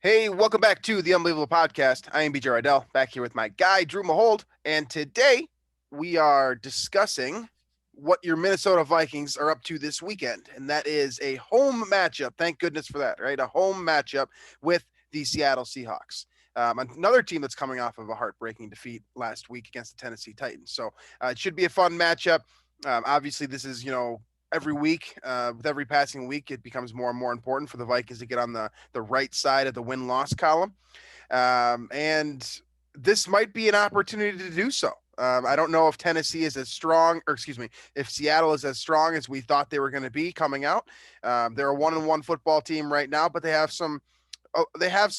Hey, welcome back to the Unbelievable Podcast. I am BJ Reidell, back here with my guy, Drew Mahowald, and today we are discussing what your Minnesota Vikings are up to this weekend, and that is a home matchup. Thank goodness for that, right? A home matchup with the Seattle Seahawks. Another team that's coming off of a heartbreaking defeat last week against the Tennessee Titans. So it should be a fun matchup. Obviously, this is, every week, with every passing week, it becomes more and more important for the Vikings to get on the right side of the win-loss column. And this might be an opportunity to do so. I don't know if Tennessee is as strong, or excuse me, if Seattle is as strong as we thought they were going to be coming out. They're a 1-1 football team right now, but they have some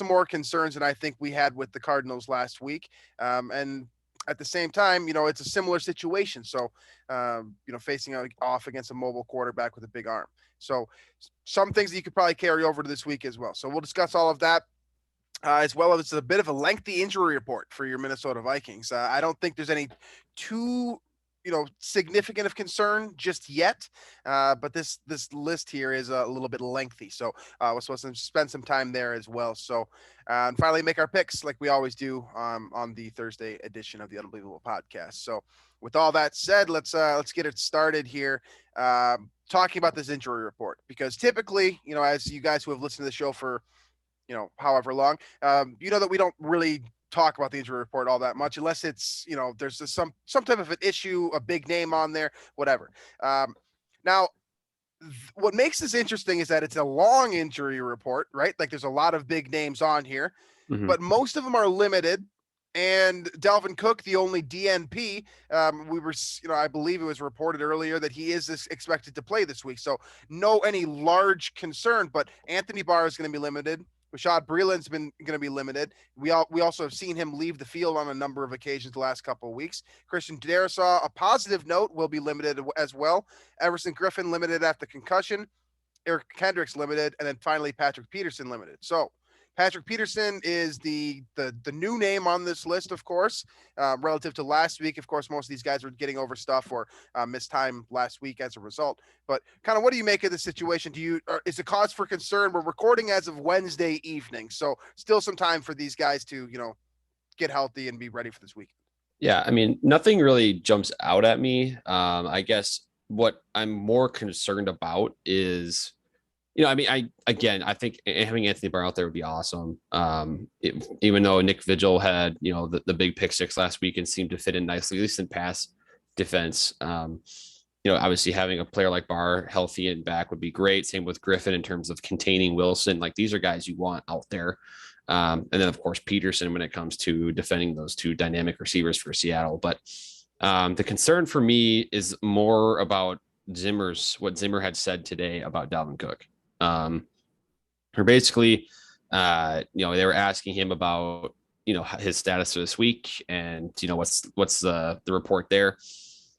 more concerns than I think we had with the Cardinals last week. And at the same time, it's a similar situation. So, facing off against a mobile quarterback with a big arm. So some things that you could probably carry over to this week as well. So we'll discuss all of that. As well as a bit of a lengthy injury report for your Minnesota Vikings. I don't think there's any too significant of concern just yet, but this list here is a little bit lengthy, so we're supposed to spend some time there as well. So and finally make our picks like we always do on the Thursday edition of the Unbelievable Podcast. So with all that said, let's get it started here, talking about this injury report, because typically, as you guys who have listened to the show for however long, that we don't really talk about the injury report all that much unless it's, there's some type of an issue, a big name on there, whatever. Now, what makes this interesting is that it's a long injury report, right? Like there's a lot of big names on here, but most of them are limited. And Dalvin Cook, the only DNP, I believe it was reported earlier that he is expected to play this week. So no any large concern, but Anthony Barr is going to be limited. Rashad Breeland's been going to be limited. We also have seen him leave the field on a number of occasions the last couple of weeks. Christian Darrisaw, a positive note, will be limited as well. Everson Griffin limited after concussion. Eric Kendricks limited, and then finally Patrick Peterson limited. So Patrick Peterson is the new name on this list, of course, relative to last week. Of course, most of these guys were getting over stuff or missed time last week as a result. But kind of what do you make of the situation? Is it cause for concern? We're recording as of Wednesday evening, so still some time for these guys to, get healthy and be ready for this week. Yeah, I mean, nothing really jumps out at me. I guess what I'm more concerned about is, I think having Anthony Barr out there would be awesome. Even though Nick Vigil had, the big pick six last week and seemed to fit in nicely, at least in pass defense. Obviously having a player like Barr healthy and back would be great. Same with Griffin in terms of containing Wilson. Like these are guys you want out there. And then of course Peterson when it comes to defending those two dynamic receivers for Seattle. But the concern for me is more about what Zimmer had said today about Dalvin Cook. Or basically, they were asking him about, his status for this week and, what's the report there.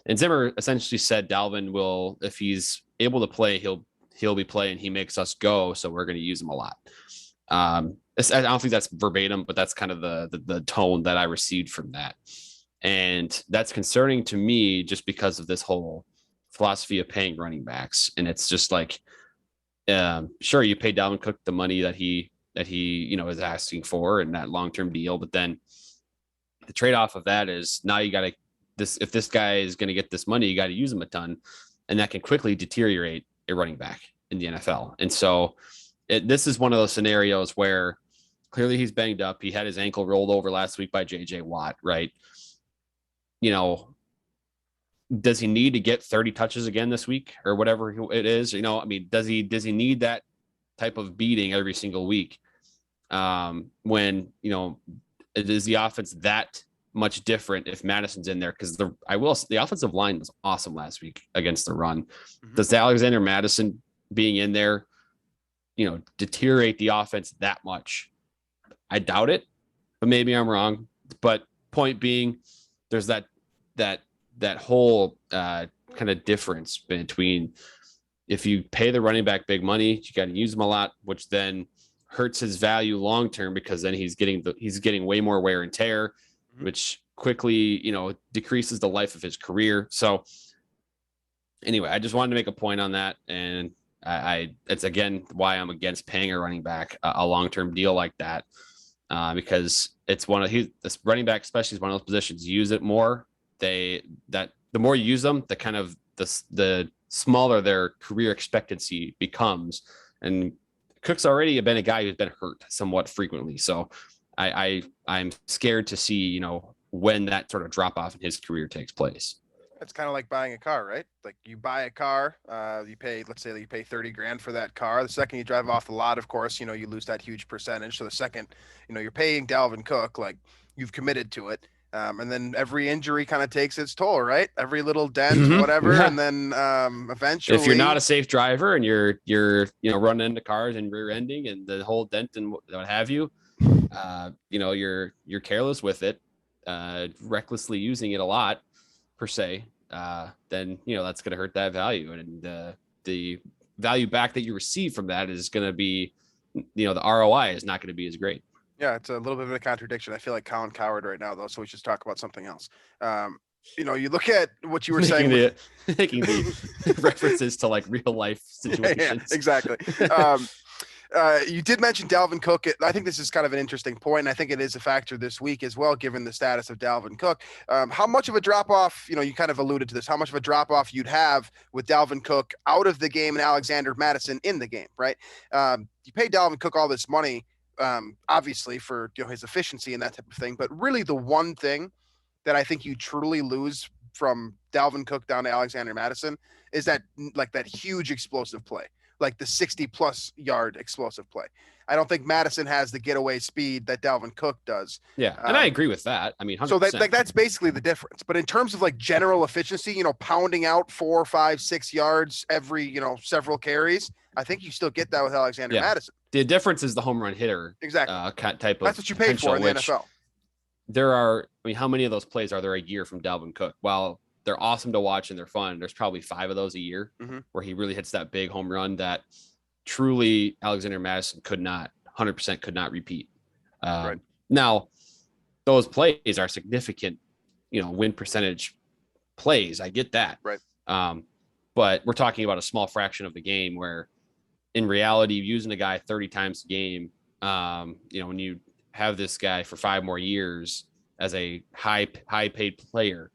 And Zimmer essentially said Dalvin will, if he's able to play, he'll be playing. He makes us go. So we're going to use him a lot. I don't think that's verbatim, but that's kind of the tone that I received from that. And that's concerning to me just because of this whole philosophy of paying running backs. And it's just like, sure, you pay Dalvin Cook the money that he is asking for in that long-term deal, but then the trade-off of that is now you got to if this guy is going to get this money, you got to use him a ton, and that can quickly deteriorate a running back in the NFL. And so this is one of those scenarios where clearly he's banged up. He had his ankle rolled over last week by JJ Watt, right? Does he need to get 30 touches again this week or whatever it is? Does he need that type of beating every single week? When, is the offense that much different if Madison's in there? Because the offensive line was awesome last week against the run. Mm-hmm. Does Alexander Madison being in there, deteriorate the offense that much? I doubt it, but maybe I'm wrong. But point being, there's that whole kind of difference between if you pay the running back big money, you got to use him a lot, which then hurts his value long term because then he's getting way more wear and tear, which quickly decreases the life of his career. So anyway, I just wanted to make a point on that, and It's again why I'm against paying a running back a long-term deal like that, because it's this running back especially is one of those positions. You use it more. The more you use them, the kind of the smaller their career expectancy becomes. And Cook's already been a guy who's been hurt somewhat frequently, so I'm scared to see when that sort of drop off in his career takes place. It's kind of like buying a car, right? Like you buy a car, let's say that you pay 30 grand for that car. The second you drive off the lot, of course, you lose that huge percentage. So the second, you're paying Dalvin Cook, like you've committed to it. And then every injury kind of takes its toll, right? Every little dent, whatever. Yeah. And then eventually, if you're not a safe driver and you're running into cars and rear ending and the whole dent and what have you, you're careless with it, recklessly using it a lot per se, then that's going to hurt that value, and the value back that you receive from that is going to be, the ROI is not going to be as great. Yeah, it's a little bit of a contradiction. I feel like Colin Coward right now, though, so we should talk about something else. You look at what you were saying. Making the references to like real life situations. Yeah, exactly. You did mention Dalvin Cook. I think this is kind of an interesting point, and I think it is a factor this week as well, given the status of Dalvin Cook. How much of a drop-off, you kind of alluded to this, how much of a drop-off you'd have with Dalvin Cook out of the game and Alexander Mattison in the game, right? You pay Dalvin Cook all this money, obviously for his efficiency and that type of thing, but really the one thing that I think you truly lose from Dalvin Cook down to Alexander Mattison is that huge explosive play, like the 60-plus yard explosive play. I don't think Mattison has the getaway speed that Dalvin Cook does. Yeah, and I agree with that. I mean, 100%. So that's basically the difference. But in terms of like general efficiency, pounding out 4, 5, 6 yards every several carries, I think you still get that with Alexander Mattison. The difference is the home run hitter. Exactly. Type of. That's what you pay for in the NFL. There are, how many of those plays are there a year from Dalvin Cook? While they're awesome to watch and they're fun, there's probably 5 of those a year where he really hits that big home run that truly Alexander Mattison 100% could not repeat. Right. Now, those plays are significant, win percentage plays. I get that. Right. But we're talking about a small fraction of the game where in reality, using a guy 30 times a game, when you have this guy for 5 more years as a high paid player,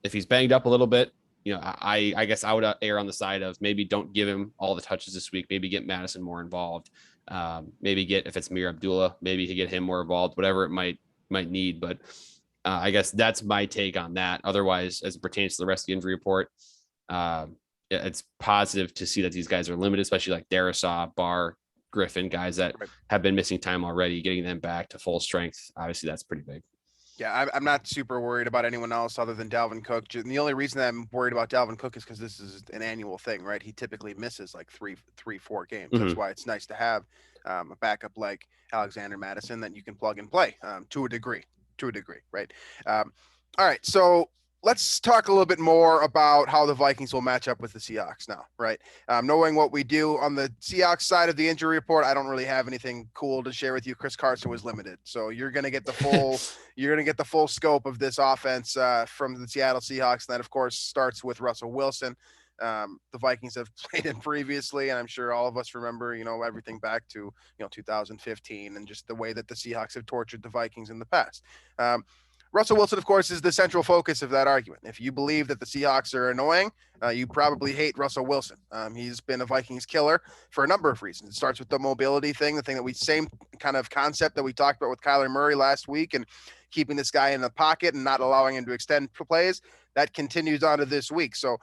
if he's banged up a little bit, I guess I would err on the side of maybe don't give him all the touches this week. Maybe get Mattison more involved. Maybe if it's Mir Abdullah, maybe to get him more involved, whatever it might need. But I guess that's my take on that. Otherwise, as it pertains to the rest of the injury report, it's positive to see that these guys are limited, especially like Darisaw, Barr, Griffin, guys that have been missing time already. Getting them back to full strength, obviously that's pretty big. Yeah, I'm not super worried about anyone else other than Dalvin Cook. And the only reason that I'm worried about Dalvin Cook is because this is an annual thing, right? He typically misses like 4 games. That's why it's nice to have a backup like Alexander Mattison that you can plug and play to a degree, right? All right, so let's talk a little bit more about how the Vikings will match up with the Seahawks now, right? Knowing what we do on the Seahawks side of the injury report, I don't really have anything cool to share with you. Chris Carson was limited, so you're going to get the full scope of this offense from the Seattle Seahawks. And that, of course, starts with Russell Wilson. The Vikings have played him previously, and I'm sure all of us remember, everything back to 2015 and just the way that the Seahawks have tortured the Vikings in the past. Russell Wilson, of course, is the central focus of that argument. If you believe that the Seahawks are annoying, you probably hate Russell Wilson. He's been a Vikings killer for a number of reasons. It starts with the mobility thing, same kind of concept that we talked about with Kyler Murray last week, and keeping this guy in the pocket and not allowing him to extend plays. That continues on to this week. So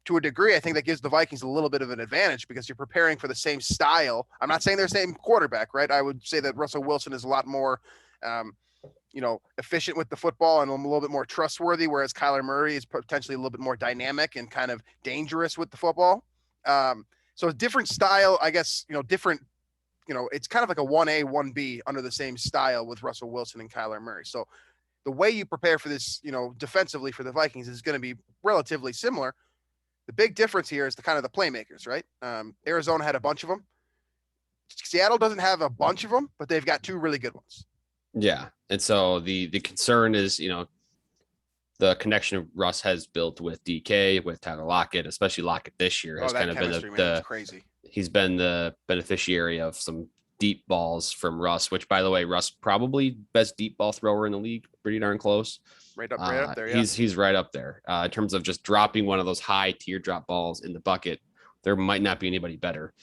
to a degree, I think that gives the Vikings a little bit of an advantage because you're preparing for the same style. I'm not saying they're the same quarterback, right? I would say that Russell Wilson is a lot more efficient with the football and a little bit more trustworthy, whereas Kyler Murray is potentially a little bit more dynamic and kind of dangerous with the football. So a different style, I guess, different, it's kind of like a 1A, 1B under the same style with Russell Wilson and Kyler Murray. So the way you prepare for this, defensively for the Vikings is going to be relatively similar. The big difference here is the kind of the playmakers, right? Arizona had a bunch of them. Seattle doesn't have a bunch of them, but they've got 2 really good ones. Yeah. And so the concern is, the connection Russ has built with DK, with Tyler Lockett, especially Lockett this year, has that kind of chemistry, been man, it's crazy. he's been the beneficiary of some deep balls from Russ, which, by the way, Russ probably best deep ball thrower in the league, pretty darn close. Right up there. Yeah. He's right up there in terms of just dropping one of those high teardrop balls in the bucket. There might not be anybody better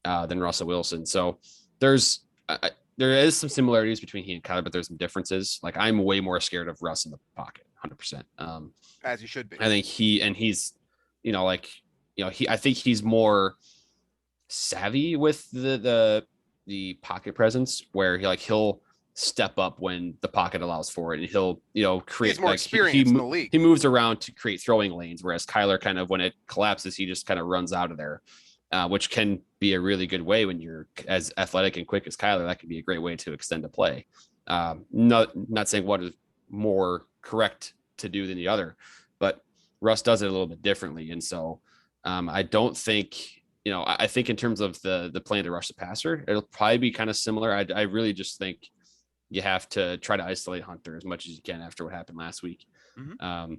than Russell Wilson. So there's there is some similarities between he and Kyler, but there's some differences. Like, I'm way more scared of Russ in the pocket, 100%. As you should be. I think he's, I think he's more savvy with the pocket presence, where he'll step up when the pocket allows for it, and he'll create. He's more experienced in the league. He moves around to create throwing lanes, whereas Kyler kind of, when it collapses, he just kind of runs out of there, which can be a really good way when you're as athletic and quick as Kyler. That can be a great way to extend a play. Not saying what is more correct to do than the other, but Russ does it a little bit differently, and so I don't think. I think in terms of the plan to rush the passer, it'll probably be kind of similar. I really just think you have to try to isolate Hunter as much as you can after what happened last week. Mm-hmm.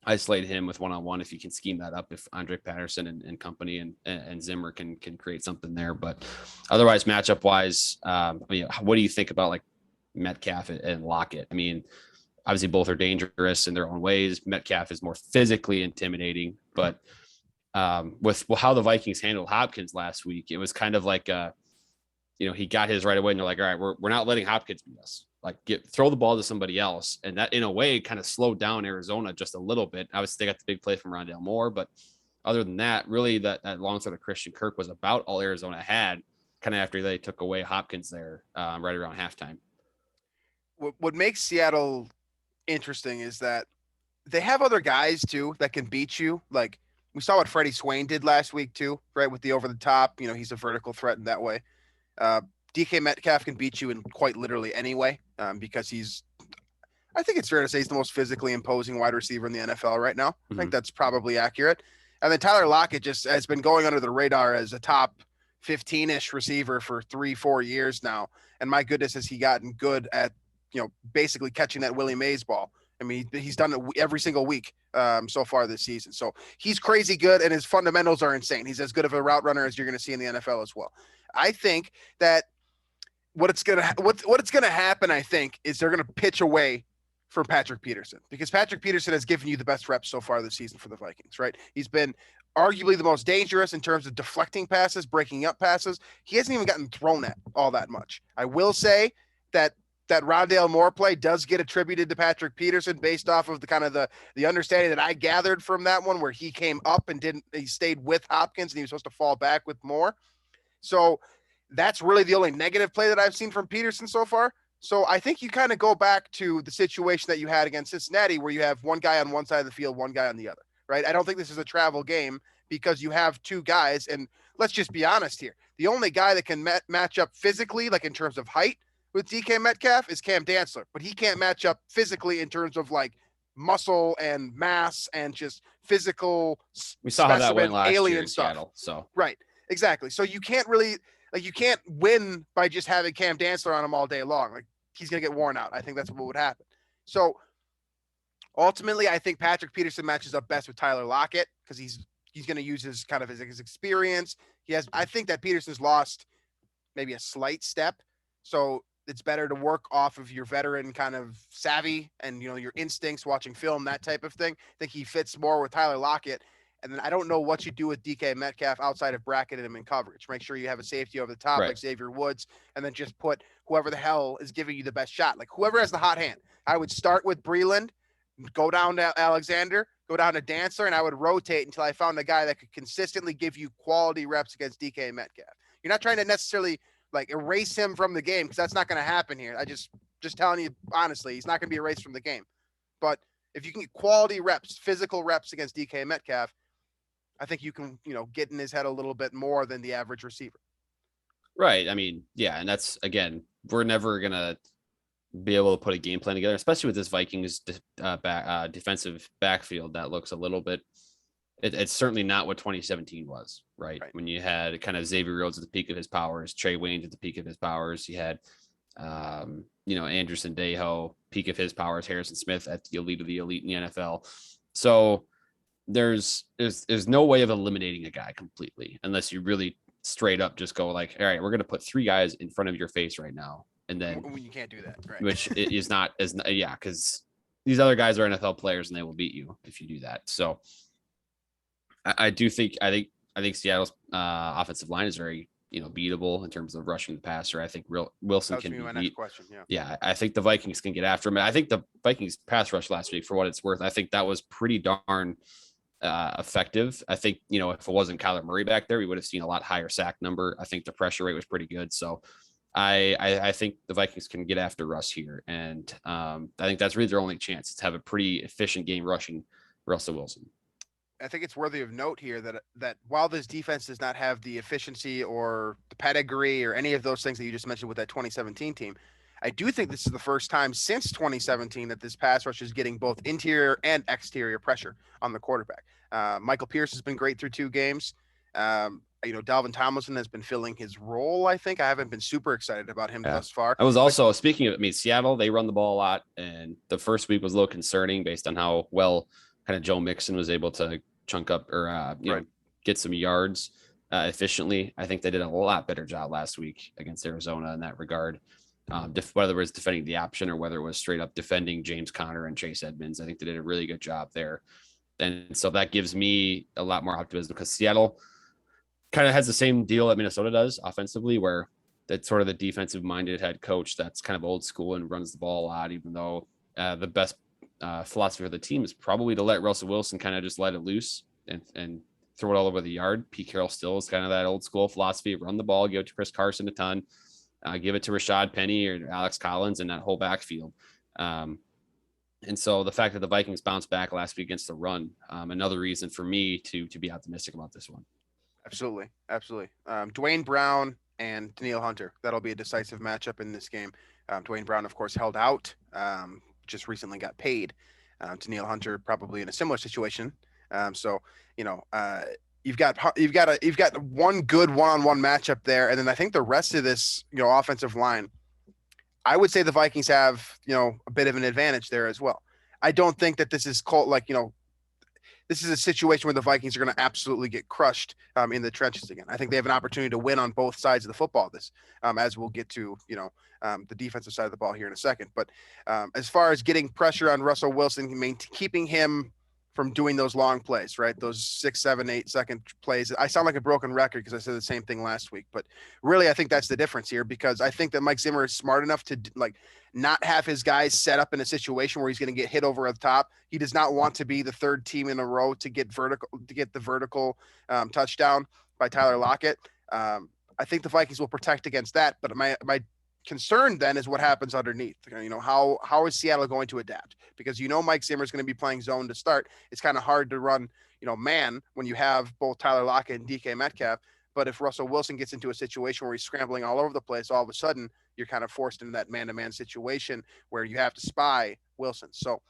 Isolate him with one-on-one if you can scheme that up, if Andre Patterson and company and Zimmer can create something there. But otherwise, matchup wise, what do you think about like Metcalf and Lockett? I mean, obviously both are dangerous in their own ways. Metcalf is more physically intimidating, but with how the Vikings handled Hopkins last week, it was kind of like he got his right away, and they're like, all right, we're not letting Hopkins beat us. Like, throw the ball to somebody else. And that, in a way, kind of slowed down Arizona just a little bit. Obviously, they got the big play from Rondale Moore, but other than that, really that long throw to Christian Kirk was about all Arizona had, kind of after they took away Hopkins there right around halftime. What makes Seattle interesting is that they have other guys, too, that can beat you. Like, we saw what Freddie Swain did last week, too, right, with the over-the-top. He's a vertical threat in that way. DK Metcalf can beat you in quite literally any way because I think it's fair to say he's the most physically imposing wide receiver in the NFL right now. Mm-hmm. I think that's probably accurate. And then Tyler Lockett just has been going under the radar as a top 15-ish receiver for 3-4 years now. And my goodness, has he gotten good at, basically catching that Willie Mays ball. I mean, he's done it every single week so far this season. So he's crazy good, and his fundamentals are insane. He's as good of a route runner as you're going to see in the NFL as well. I think that what's going to happen, I think, is they're going to pitch away from Patrick Peterson, because Patrick Peterson has given you the best reps so far this season for the Vikings, right? He's been arguably the most dangerous in terms of deflecting passes, breaking up passes. He hasn't even gotten thrown at all that much. I will say that Rondale Moore play does get attributed to Patrick Peterson based off of the kind of the understanding that I gathered from that one, where he came up and he stayed with Hopkins and he was supposed to fall back with Moore. So that's really the only negative play that I've seen from Peterson so far. So I think you kind of go back to the situation that you had against Cincinnati, where you have one guy on one side of the field, one guy on the other, right? I don't think this is a travel game because you have two guys. And let's just be honest here. The only guy that can match up physically, like in terms of height, with DK Metcalf is Cam Dantzler, but he can't match up physically in terms of like muscle and mass and just physical. We saw how that went last year in stuff. Seattle. So right, exactly. So you can't really you can't win by just having Cam Dantzler on him all day long. Like, he's gonna get worn out. I think that's what would happen. So ultimately, I think Patrick Peterson matches up best with Tyler Lockett because he's going to use his kind of his experience. I think that Peterson's lost maybe a slight step. So it's better to work off of your veteran kind of savvy and, your instincts, watching film, that type of thing. I think he fits more with Tyler Lockett. And then I don't know what you do with DK Metcalf outside of bracketing him in coverage. Make sure you have a safety over the top, right, like Xavier Woods, and then just put whoever the hell is giving you the best shot. Like, whoever has the hot hand. I would start with Breland, go down to Alexander, go down to Dantzler, and I would rotate until I found a guy that could consistently give you quality reps against DK Metcalf. You're not trying to necessarily erase him from the game, because that's not going to happen here. I just telling you honestly, he's not going to be erased from the game. But if you can get quality reps, physical reps against DK Metcalf, I think you can, get in his head a little bit more than the average receiver. Right. I mean, yeah. And that's, again, we're never going to be able to put a game plan together, especially with this Vikings defensive backfield that looks a little bit, it's certainly not what 2017 was, right? When you had kind of Xavier Rhodes at the peak of his powers, Trey Waynes at the peak of his powers. You had Anderson Dejo, peak of his powers, Harrison Smith at the elite of the elite in the NFL. So there's no way of eliminating a guy completely unless you really straight up just go like, all right, we're going to put 3 guys in front of your face right now. And then when you can't do that, right? Which is not as, yeah, because these other guys are NFL players and they will beat you if you do that. So I think Seattle's offensive line is very, beatable in terms of rushing the passer. I think Wilson can be beat. Next question. Yeah, I think the Vikings can get after him. I think the Vikings pass rush last week, for what it's worth, I think that was pretty darn effective. I think, if it wasn't Kyler Murray back there, we would have seen a lot higher sack number. I think the pressure rate was pretty good. So I think the Vikings can get after Russ here. And I think that's really their only chance, is to have a pretty efficient game rushing Russell Wilson. I think it's worthy of note here that while this defense does not have the efficiency or the pedigree or any of those things that you just mentioned with that 2017 team, I do think this is the first time since 2017 that this pass rush is getting both interior and exterior pressure on the quarterback. Michael Pierce has been great through 2 games. Dalvin Tomlinson has been filling his role. I think I haven't been super excited about him thus far. I was also, speaking of, Seattle, they run the ball a lot, and the first week was a little concerning based on how well kind of Joe Mixon was able to chunk up or get some yards efficiently. I think they did a lot better job last week against Arizona in that regard. Whether it was defending the option or whether it was straight up defending James Conner and Chase Edmonds, I think they did a really good job there. And so that gives me a lot more optimism, because Seattle kind of has the same deal that Minnesota does offensively, where that's sort of the defensive minded head coach that's kind of old school and runs the ball a lot, even though the best philosophy of the team is probably to let Russell Wilson kind of just let it loose and throw it all over the yard. Pete Carroll still is kind of that old school philosophy: run the ball, give it to Chris Carson a ton, give it to Rashad Penny or Alex Collins and that whole backfield. And so the fact that the Vikings bounced back last week against the run, another reason for me to be optimistic about this one. Absolutely. Dwayne Brown and Danielle Hunter, that'll be a decisive matchup in this game. Dwayne Brown, of course, held out, just recently got paid. Danielle Hunter probably in a similar situation. You've got one good one-on-one matchup there, and then I think the rest of this, offensive line, I would say the Vikings have, a bit of an advantage there as well. I don't think that this is this is a situation where the Vikings are going to absolutely get crushed in the trenches again. I think they have an opportunity to win on both sides of the football as we'll get to, the defensive side of the ball here in a second. But as far as getting pressure on Russell Wilson, keeping him from doing those long plays, right? Those 6, 7, 8 second plays. I sound like a broken record because I said the same thing last week, but really I think that's the difference here, because I think that Mike Zimmer is smart enough to not have his guys set up in a situation where he's going to get hit over the top. He does not want to be the third team in a row to get the vertical touchdown by Tyler Lockett. I think the Vikings will protect against that, but my concern then is what happens underneath. How is Seattle going to adapt? Because Mike Zimmer is going to be playing zone to start. It's kind of hard to run, man when you have both Tyler Lockett and DK Metcalf. But if Russell Wilson gets into a situation where he's scrambling all over the place, all of a sudden you're kind of forced into that man-to-man situation where you have to spy Wilson. So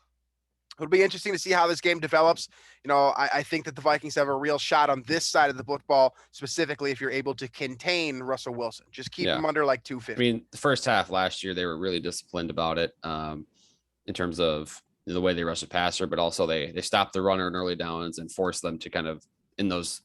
it'll be interesting to see how this game develops. I think that the Vikings have a real shot on this side of the football, specifically if you're able to contain Russell Wilson. Just keep him under 250. The first half last year, they were really disciplined about it in terms of the way they rush the passer, but also they stopped the runner in early downs and forced them to kind of, in those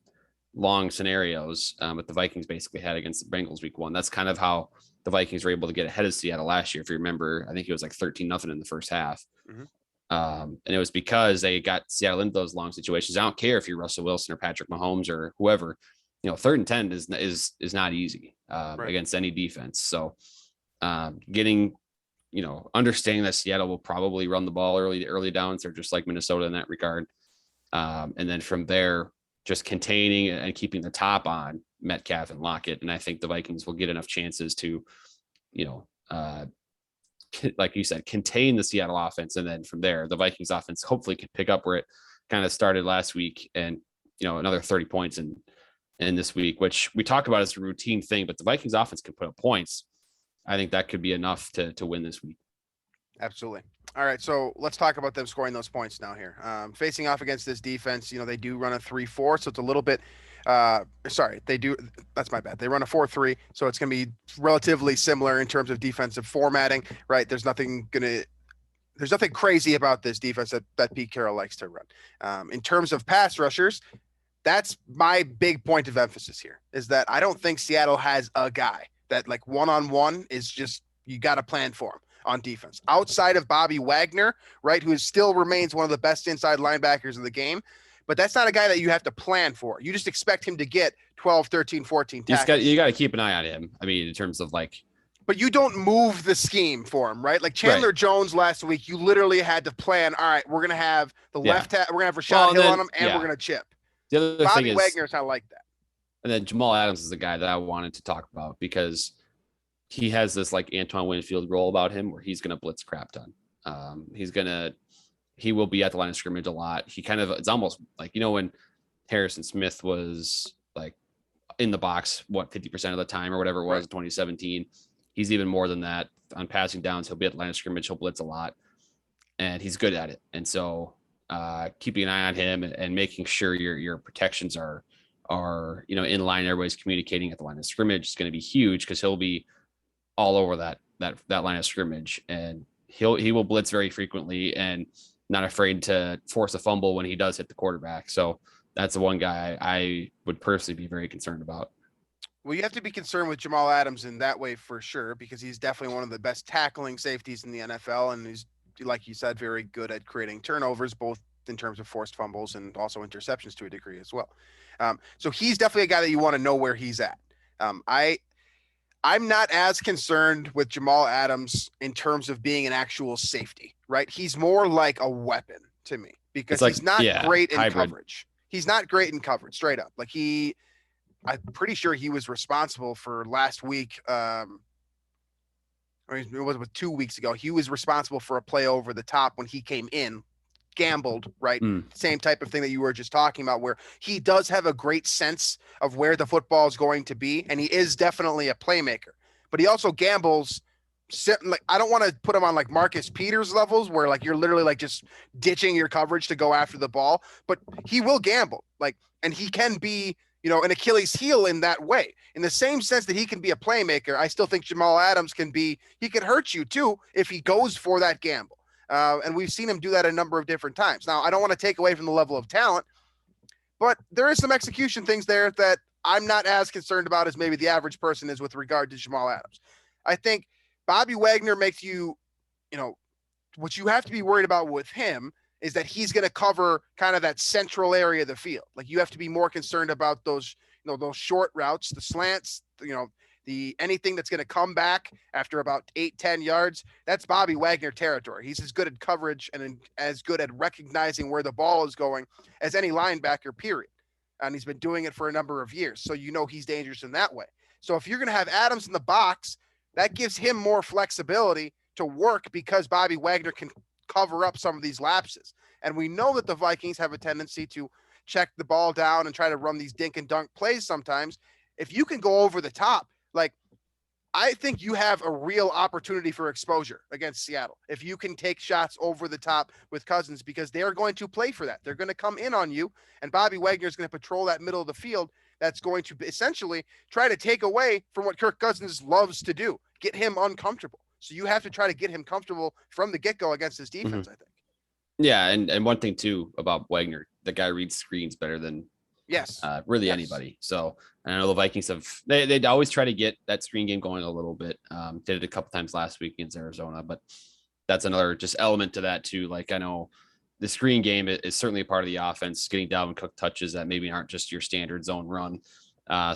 long scenarios that the Vikings basically had against the Bengals week 1. That's kind of how the Vikings were able to get ahead of Seattle last year. If you remember, I think it was 13-0 in the first half. Mm-hmm. And it was because they got Seattle into those long situations. I don't care if you're Russell Wilson or Patrick Mahomes or whoever, 3rd and 10 is not easy against any defense. So getting, understanding that Seattle will probably run the ball early downs. They're just like Minnesota in that regard. And then from there, just containing and keeping the top on Metcalf and Lockett. And I think the Vikings will get enough chances to, like you said, contain the Seattle offense. And then from there, the Vikings offense hopefully can pick up where it kind of started last week and, another 30 points in this week, which we talk about as a routine thing, but the Vikings offense can put up points. I think that could be enough to win this week. Absolutely. All right. So let's talk about them scoring those points now here. Facing off against this defense, they do run a 3-4. So it's a little bit Sorry, they do. That's my bad. They run a 4-3, so it's going to be relatively similar in terms of defensive formatting, right? There's nothing crazy about this defense that Pete Carroll likes to run. In terms of pass rushers, that's my big point of emphasis here, is that I don't think Seattle has a guy that like one-on-one is just, you got to plan for him on defense. Outside of Bobby Wagner, right, who still remains one of the best inside linebackers in the game, but that's not a guy that you have to plan for. You just expect him to get 12, 13, 14 tackles. You got to keep an eye on him. I mean, in terms of like, but you don't move the scheme for him, right? Like Chandler Jones last week, you literally had to plan, all right, we're going to have the left, we're going to have Rashad Hill on him, and we're going to chip. The other Bobby thing is, Wagner's not like that. And then Jamal Adams is the guy that I wanted to talk about because he has this like Antoine Winfield role about him where he's going to blitz crap ton. He will be at the line of scrimmage a lot. It's almost like, when Harrison Smith was like in the box, 50% of the time or whatever it was in 2017, he's even more than that on passing downs. He'll be at the line of scrimmage. He'll blitz a lot and he's good at it. And so keeping an eye on him and making sure your protections are in line, everybody's communicating at the line of scrimmage is going to be huge because he'll be all over that line of scrimmage, and he will blitz very frequently and not afraid to force a fumble when he does hit the quarterback. So that's the one guy I would personally be very concerned about. Well, you have to be concerned with Jamal Adams in that way for sure, because he's definitely one of the best tackling safeties in the NFL, and he's, like you said, very good at creating turnovers, both in terms of forced fumbles and also interceptions to a degree as well. So he's definitely a guy that you want to know where he's at. I'm not as concerned with Jamal Adams in terms of being an actual safety, right? He's more like a weapon to me because he's not great in coverage. He's not great in coverage, straight up. Like I'm pretty sure he was responsible for last week. Or it was 2 weeks ago. He was responsible for a play over the top when he came in, gambled, right? Same type of thing that you were just talking about, where he does have a great sense of where the football is going to be, and he is definitely a playmaker. But he also gambles. Like, I don't want to put him on like Marcus Peters levels, where like you're literally like just ditching your coverage to go after the ball. But he will gamble, like, and he can be, an Achilles heel in that way. In the same sense that he can be a playmaker, I still think Jamal Adams he could hurt you too if he goes for that gamble. And we've seen him do that a number of different times. Now, I don't want to take away from the level of talent, but there is some execution things there that I'm not as concerned about as maybe the average person is with regard to Jamal Adams. I think Bobby Wagner makes you, what you have to be worried about with him is that he's going to cover kind of that central area of the field. Like, you have to be more concerned about those, those short routes, the slants, anything that's going to come back after about 8-10 yards. That's Bobby Wagner territory. He's as good at coverage and as good at recognizing where the ball is going as any linebacker, period. And he's been doing it for a number of years. So, he's dangerous in that way. So if you're going to have Adams in the box, that gives him more flexibility to work because Bobby Wagner can cover up some of these lapses. And we know that the Vikings have a tendency to check the ball down and try to run these dink and dunk plays sometimes. If you can go over the top, like, I think you have a real opportunity for exposure against Seattle if you can take shots over the top with Cousins, because they are going to play for that. They're going to come in on you, and Bobby Wagner is going to patrol that middle of the field. That's going to essentially try to take away from what Kirk Cousins loves to do, get him uncomfortable. So you have to try to get him comfortable from the get-go against his defense, I think. Yeah, and one thing, too, about Wagner, the guy reads screens better than really anybody. So I know the Vikings they'd always try to get that screen game going a little bit. Did it a couple times last week against Arizona, but that's another just element to that, too. Like, I know the screen game is certainly a part of the offense, getting Dalvin Cook touches that maybe aren't just your standard zone run.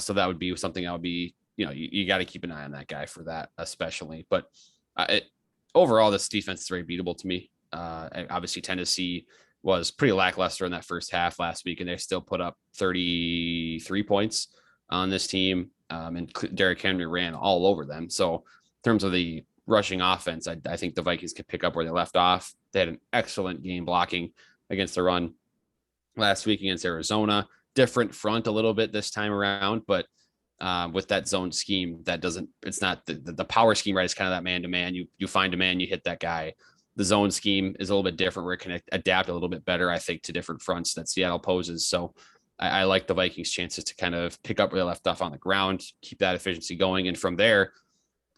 So that would be something I would be, you got to keep an eye on that guy for that, especially. But overall, this defense is very beatable to me. Obviously, Tennessee was pretty lackluster in that first half last week, and they still put up 33 points on this team. And Derrick Henry ran all over them. So in terms of the rushing offense, I think the Vikings could pick up where they left off. They had an excellent game blocking against the run last week against Arizona. Different front a little bit this time around, but with that zone scheme, it's not the power scheme, right? It's kind of that man-to-man. You find a man, you hit that guy. The zone scheme is a little bit different where it can adapt a little bit better, I think, to different fronts that Seattle poses. So I like the Vikings' chances to kind of pick up where they left off on the ground, keep that efficiency going. And from there,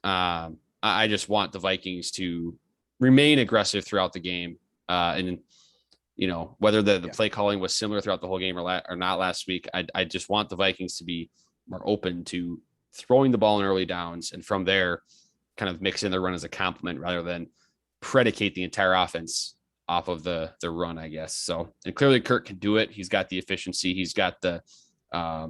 I just want the Vikings to remain aggressive throughout the game. And, whether the play calling was similar throughout the whole game or not last week, I just want the Vikings to be more open to throwing the ball in early downs. And from there, kind of mix in the run as a complement rather than predicate the entire offense off of the run, I guess. So, and clearly Kirk can do it. He's got the efficiency. He's got the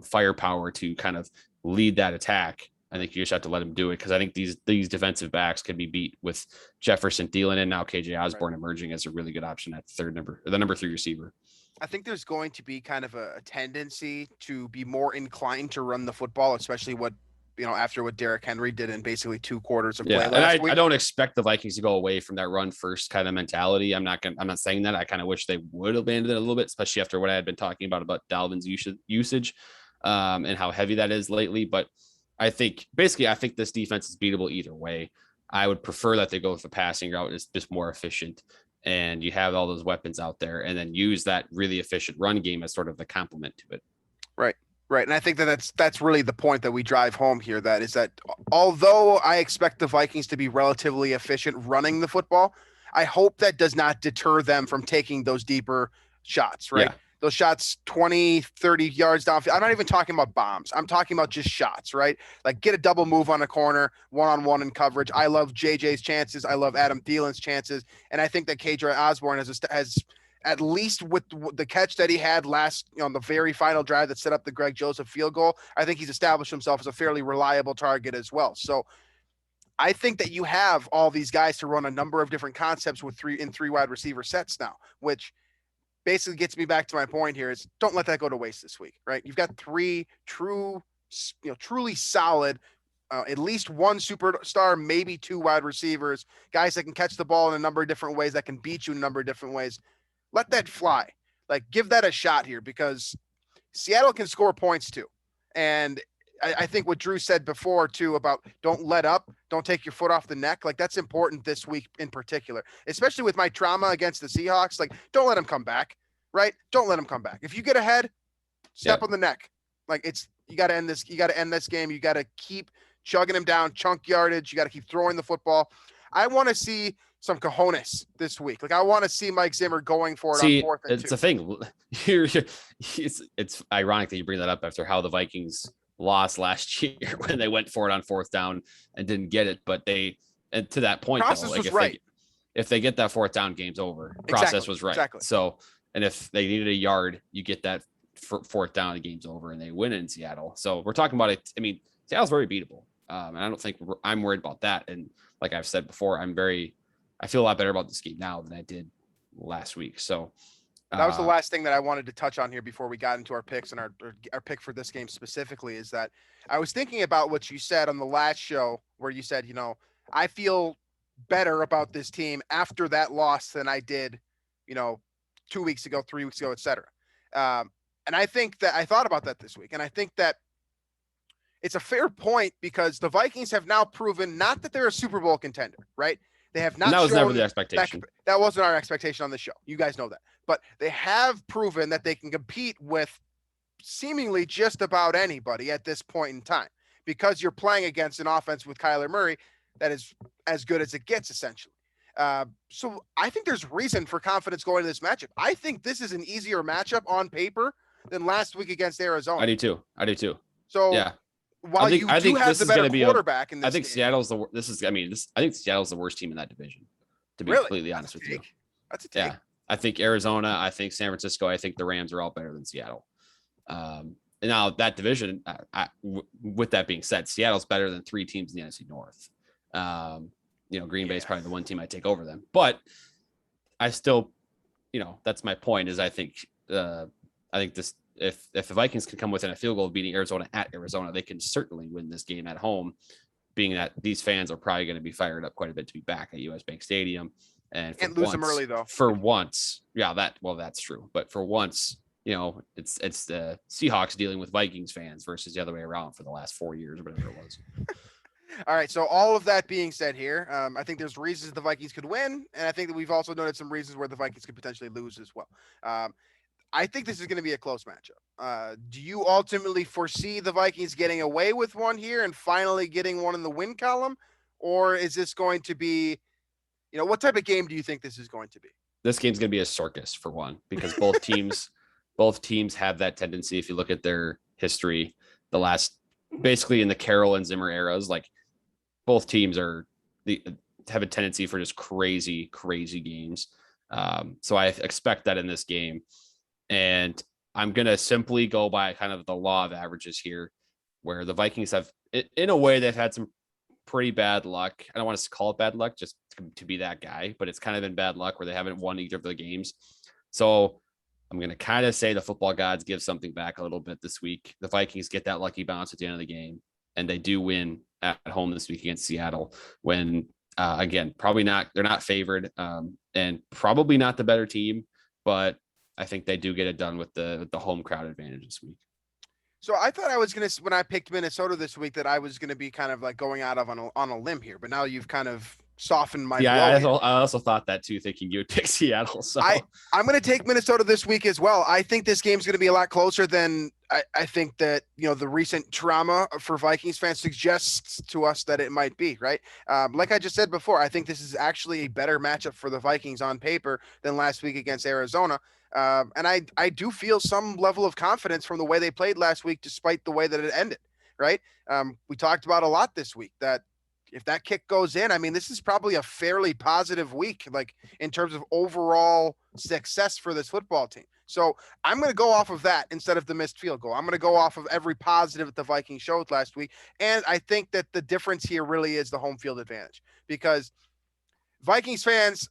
firepower to kind of lead that attack. I think you just have to let him do it because I think these defensive backs can be beat with Jefferson, Thielen, and now KJ Osborne emerging as a really good option at the number 3 receiver. I think there's going to be kind of a tendency to be more inclined to run the football, especially after what Derrick Henry did in basically 2 quarters of play last week. I don't expect the Vikings to go away from that run first kind of mentality. I'm not saying that. I kind of wish they would abandon it a little bit, especially after what I had been talking about Dalvin's usage and how heavy that is lately. But I think this defense is beatable either way. I would prefer that they go with the passing route. It's just more efficient. And you have all those weapons out there and then use that really efficient run game as sort of the complement to it. Right. And I think that's really the point that we drive home here. That is that although I expect the Vikings to be relatively efficient running the football, I hope that does not deter them from taking those deeper shots, right? Yeah. Those shots 20, 30 yards downfield. I'm not even talking about bombs. I'm talking about just shots, right? Like get a double move on a corner, one-on-one in coverage. I love JJ's chances. I love Adam Thielen's chances. And I think that KJ Osborne has at least with the catch that he had last, on the very final drive that set up the Greg Joseph field goal, I think he's established himself as a fairly reliable target as well. So I think that you have all these guys to run a number of different concepts with three wide receiver sets now, which basically gets me back to my point here is don't let that go to waste this week, right? You've got 3 truly solid, at least 1 superstar, maybe 2 wide receivers, guys that can catch the ball in a number of different ways, that can beat you in a number of different ways. Let that fly. Like, give that a shot here because Seattle can score points too. And I think what Drew said before too about don't let up, don't take your foot off the neck. Like that's important this week in particular, especially with my trauma against the Seahawks. Like don't let them come back, right? Don't let them come back. If you get ahead, step on the neck. Like you got to end this. You got to end this game. You got to keep chugging him down, chunk yardage. You got to keep throwing the football. I want to see some cojones this week. Like I want to see Mike Zimmer going for it on 4th and 2. It's a thing. It's ironic that you bring that up after how the Vikings lost last year when they went for it on 4th down and didn't get it. But and to that point, though, like if they get that 4th down, game's over. Process was right. Exactly. So, and if they needed a yard, you get that 4th down, the game's over, and they win in Seattle. So we're talking about it. I mean, Seattle's very beatable. And I don't think I'm worried about that. And like I've said before, I feel a lot better about this game now than I did last week. So that was the last thing that I wanted to touch on here before we got into our picks and our pick for this game specifically is that I was thinking about what you said on the last show where you said, I feel better about this team after that loss than I did, 2 weeks ago, 3 weeks ago, et cetera. And I think that I thought about that this week. And I think that it's a fair point because the Vikings have now proven not that they're a Super Bowl contender, right? They have not. And that was never the expectation. That wasn't our expectation on the show. You guys know that. But they have proven that they can compete with seemingly just about anybody at this point in time because you're playing against an offense with Kyler Murray that is as good as it gets, essentially. So I think there's reason for confidence going to this matchup. I think this is an easier matchup on paper than last week against Arizona. I do too. So yeah. While I think have the better quarterback in this I think game, Seattle's I think Seattle's the worst team in that division, to be completely honest with you. That's a take. Yeah. I think Arizona, I think San Francisco, I think the Rams are all better than Seattle. And now that division, with that being said, Seattle's better than 3 teams in the NFC North. Green Bay is probably the one team I take over them, but I still, that's my point is I think this, if the Vikings can come within a field goal of beating Arizona at Arizona, they can certainly win this game at home, being that these fans are probably going to be fired up quite a bit to be back at US Bank Stadium. And can't lose them early though. For once, that's true. But for once, it's the Seahawks dealing with Vikings fans versus the other way around for the last 4 years or whatever it was. All right. So all of that being said here, I think there's reasons the Vikings could win. And I think that we've also noted some reasons where the Vikings could potentially lose as well. I think this is going to be a close matchup. Do you ultimately foresee the Vikings getting away with one here and finally getting one in the win column? Or is this going to be, what type of game do you think this is going to be? This game's going to be a circus for one, because both teams have that tendency. If you look at their history, the last, basically in the Carroll and Zimmer eras, like both teams have a tendency for just crazy, crazy games. So I expect that in this game. And I'm going to simply go by kind of the law of averages here, where the Vikings have, in a way, they've had some pretty bad luck. I don't want to call it bad luck just to be that guy, but it's kind of been bad luck where they haven't won either of the games. So I'm going to kind of say the football gods give something back a little bit this week. The Vikings get that lucky bounce at the end of the game, and they do win at home this week against Seattle when, again, they're not favored, and probably not the better team, but I think they do get it done with the home crowd advantage this week. So I thought I was going to, when I picked Minnesota this week, that I was going to be kind of like going out on a limb here, but now you've kind of softened my blow. I also thought that too, thinking you would pick Seattle. So I'm going to take Minnesota this week as well. I think this game's going to be a lot closer than I think that, the recent trauma for Vikings fans suggests to us that it might be, right? Like I just said before, I think this is actually a better matchup for the Vikings on paper than last week against Arizona. And I do feel some level of confidence from the way they played last week, despite the way that it ended, right? We talked about a lot this week that if that kick goes in, I mean, this is probably a fairly positive week, like in terms of overall success for this football team. So I'm going to go off of that instead of the missed field goal. I'm going to go off of every positive that the Vikings showed last week. And I think that the difference here really is the home field advantage, because Vikings fans,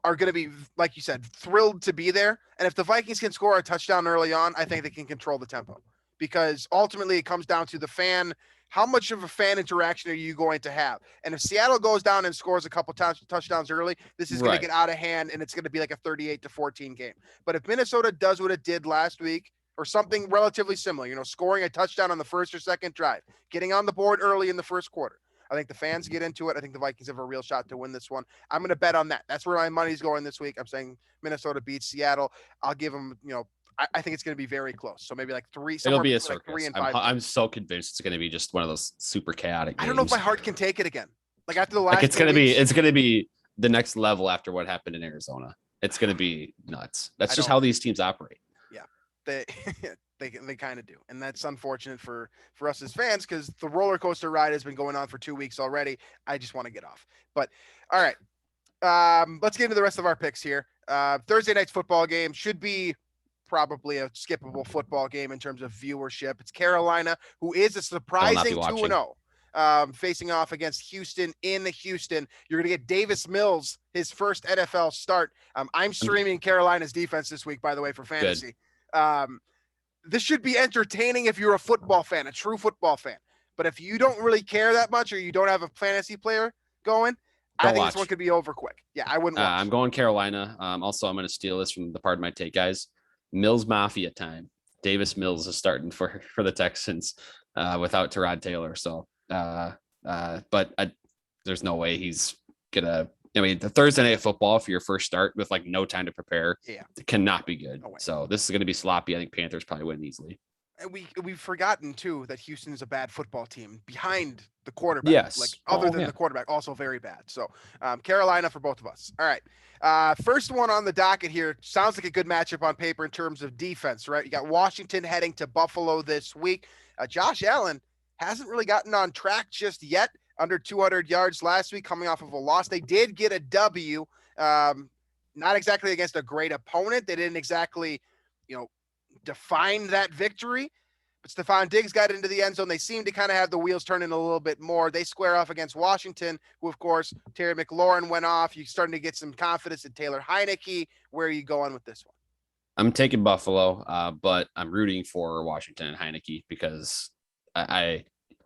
are going to be, like you said, thrilled to be there. And if the Vikings can score a touchdown early on, I think they can control the tempo, because ultimately it comes down to the fan. How much of a fan interaction are you going to have? And if Seattle goes down and scores a couple touchdowns early, this is going to get out of hand, and it's going to be like a 38-14 game. But if Minnesota does what it did last week, or something relatively similar, scoring a touchdown on the first or second drive, getting on the board early in the first quarter, I think the fans get into it. I think the Vikings have a real shot to win this one. I'm going to bet on that. That's where my money's going this week. I'm saying Minnesota beats Seattle. I'll give them, I think it's going to be very close. So maybe like three. It'll be a circus. Like 3 and 5. I'm so convinced it's going to be just one of those super chaotic games. I don't know if my heart can take it again. Like after the last, like it's going to be the next level after what happened in Arizona. It's going to be nuts. That's just how these teams operate. Yeah, they kind of do, and that's unfortunate for us as fans, because the roller coaster ride has been going on for 2 weeks already. I just want to get off. But all right, let's get into the rest of our picks here. Thursday night's football game should be probably a skippable football game in terms of viewership. It's Carolina, who is a surprising 2-0. Facing off against Houston in Houston. You're going to get Davis Mills, his first NFL start. I'm streaming Carolina's defense this week, by the way, for fantasy. This should be entertaining if you're a football fan, a true football fan. But if you don't really care that much, or you don't have a fantasy player going, I think this one could be over quick. Yeah, I wouldn't watch. I'm going Carolina. Also, I'm going to steal this from the Pardon My Take guys. Mills Mafia time. Davis Mills is starting for the Texans without Tyrod Taylor. So, but there's no way he's gonna. I mean, the Thursday night football for your first start with like no time to prepare, it cannot be good. No, so this is going to be sloppy. I think Panthers probably win easily. And we've forgotten too that Houston is a bad football team behind the quarterback. Yes, like other than the quarterback, also very bad. So Carolina for both of us. All right, first one on the docket here sounds like a good matchup on paper in terms of defense. Right, you got Washington heading to Buffalo this week. Josh Allen hasn't really gotten on track just yet. Under 200 yards last week, coming off of a loss. They did get a W, not exactly against a great opponent. They didn't exactly, define that victory. But Stephon Diggs got into the end zone. They seem to kind of have the wheels turning a little bit more. They square off against Washington, who, of course, Terry McLaurin went off. You're starting to get some confidence in Taylor Heineke. Where are you going with this one? I'm taking Buffalo, but I'm rooting for Washington and Heineke because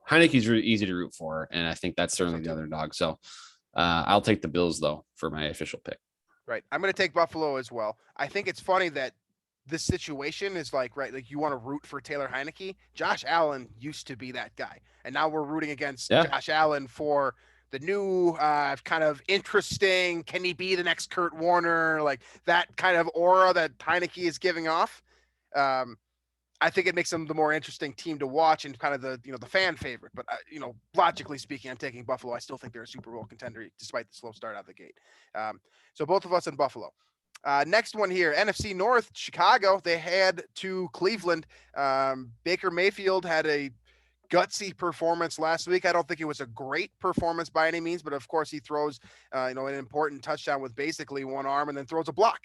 Heineke's really easy to root for, and I think that's certainly the underdog. So I'll take the Bills, though, for my official pick. Right. I'm going to take Buffalo as well. I think it's funny that this situation is like you want to root for Taylor Heineke. Josh Allen used to be that guy, and now we're rooting against Josh Allen for new kind of interesting. Can he be the next Kurt Warner? Like that kind of aura that Heineke is giving off. I think it makes them the more interesting team to watch and kind of the the fan favorite. But logically speaking, I'm taking Buffalo. I still think they're a Super Bowl contender despite the slow start out of the gate. So both of us in Buffalo. Next one here, NFC North, Chicago. They head to Cleveland. Baker Mayfield had a gutsy performance last week. I don't think it was a great performance by any means, but of course he throws, an important touchdown with basically one arm and then throws a block.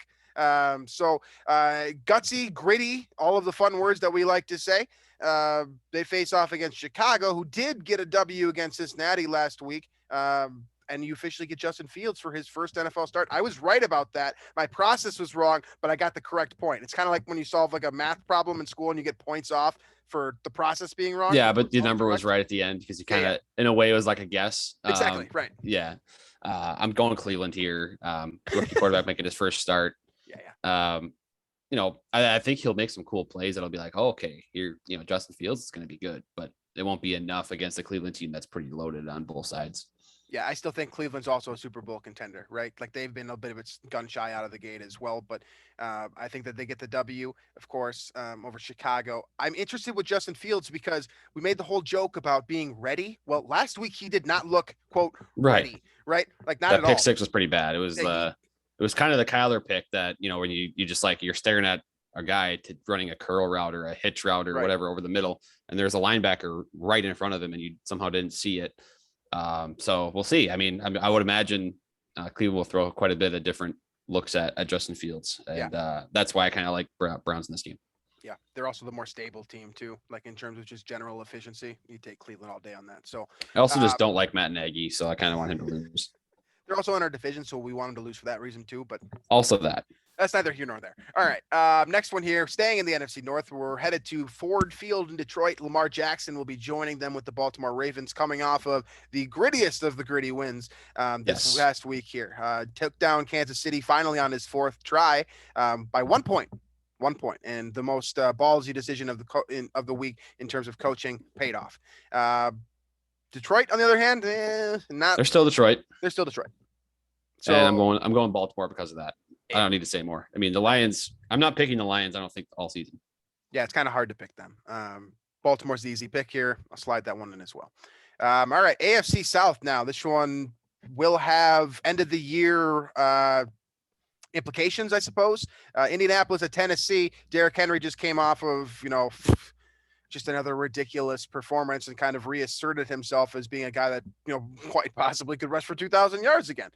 So gutsy, gritty, all of the fun words that we like to say. They face off against Chicago, who did get a W against Cincinnati last week. And you officially get Justin Fields for his first NFL start. I was right about that. My process was wrong, but I got the correct point. It's kind of like when you solve like a math problem in school and you get points off for the process being wrong. Yeah, but the number was right at the end because you kind of, in a way, it was like a guess. Exactly, right. Yeah. I'm going Cleveland here. Rookie quarterback making his first start. Yeah. I think he'll make some cool plays that'll be like, oh, okay, here, Justin Fields is going to be good, but it won't be enough against the Cleveland team that's pretty loaded on both sides. Yeah, I still think Cleveland's also a Super Bowl contender, right? Like they've been a bit of a gun shy out of the gate as well, but I think that they get the W, of course, over Chicago. I'm interested with Justin Fields because we made the whole joke about being ready. Well, last week he did not look, quote, ready, right? Like not that at all. Pick six was pretty bad. It was it was kind of the Kyler pick that, when you just like you're staring at a guy running a curl route or a hitch route or whatever over the middle, and there's a linebacker right in front of him, and you somehow didn't see it. So we'll see. I mean, I would imagine Cleveland will throw quite a bit of different looks at Justin Fields, and that's why I kind of like Browns in this game. Yeah, they're also the more stable team too. Like in terms of just general efficiency, you take Cleveland all day on that. So I also just don't like Matt Nagy, so I kind of want him to lose. They're also in our division, so we want them to lose for that reason too. But also that's neither here nor there. All right. Next one here, staying in the NFC North, we're headed to Ford Field in Detroit. Lamar Jackson will be joining them with the Baltimore Ravens, coming off of the grittiest of the gritty wins this last week here. Took down Kansas City finally on his fourth try by 1 point. 1 point, and the most ballsy decision of the week in terms of coaching paid off. Detroit, on the other hand, not. They're still Detroit. They're still Detroit. So and I'm going Baltimore because of that. I don't need to say more. I mean, the Lions, I'm not picking the Lions, I don't think, all season. Yeah, it's kind of hard to pick them. Baltimore's the easy pick here. I'll slide that one in as well. All right, AFC South now. This one will have end of the year implications, I suppose. Indianapolis at Tennessee. Derrick Henry just came off of, just another ridiculous performance and kind of reasserted himself as being a guy that, quite possibly could rush for 2,000 yards again.